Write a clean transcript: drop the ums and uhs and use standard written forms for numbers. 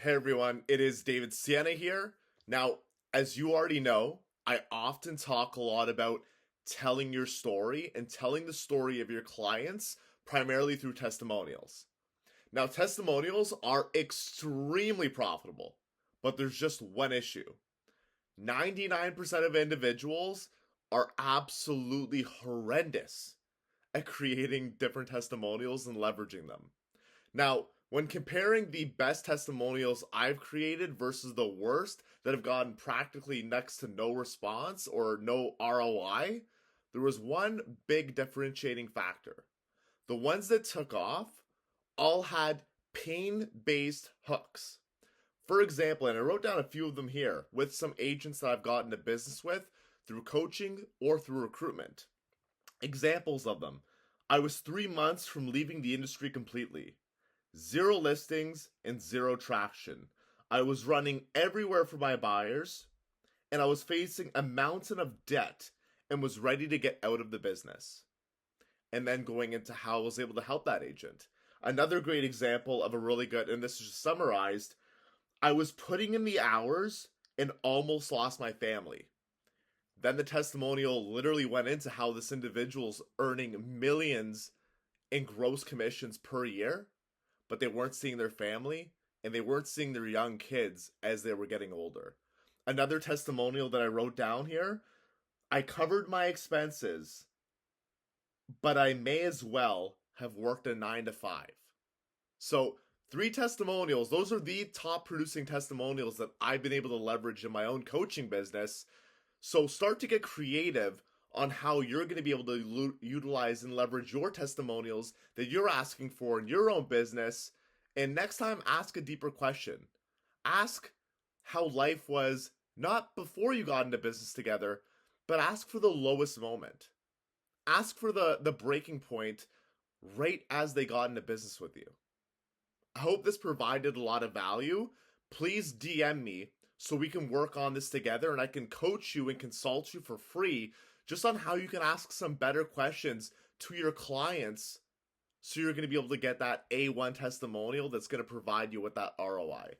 Hey everyone, it is David Sienna here. Now, as you already know, I often talk a lot about telling your story and telling the story of your clients primarily through testimonials. Now, testimonials are extremely profitable, but there's just one issue. 99% of individuals are absolutely horrendous at creating different testimonials and leveraging them. Now, when comparing the best testimonials I've created versus the worst that have gotten practically next to no response or no ROI, there was one big differentiating factor. The ones that took off all had pain based hooks. For example, and I wrote down a few of them here with some agents that I've gotten into business with through coaching or through recruitment. Examples of them: I was 3 months from leaving the industry completely. Zero listings and zero traction. I was running everywhere for my buyers, and I was facing a mountain of debt and was ready to get out of the business. And then going into how I was able to help that agent. Another great example of a really good, and this is just summarized, I was putting in the hours and almost lost my family. Then the testimonial literally went into how this individual's earning millions in gross commissions per year, but they weren't seeing their family and they weren't seeing their young kids as they were getting older. Another testimonial that I wrote down here: I covered my expenses, but I may as well have worked a 9 to 5. So, three testimonials. Those are the top producing testimonials that I've been able to leverage in my own coaching business. So, start to get creative on how you're going to be able to utilize and leverage your testimonials that you're asking for in your own business. And next time, ask a deeper question. Ask how life was not before you got into business together, but ask for the lowest moment. Ask for the breaking point right as they got into business with you. I hope this provided a lot of value. Please DM me so we can work on this together and I can coach you and consult you for free just on how you can ask some better questions to your clients so you're going to be able to get that A1 testimonial that's going to provide you with that ROI.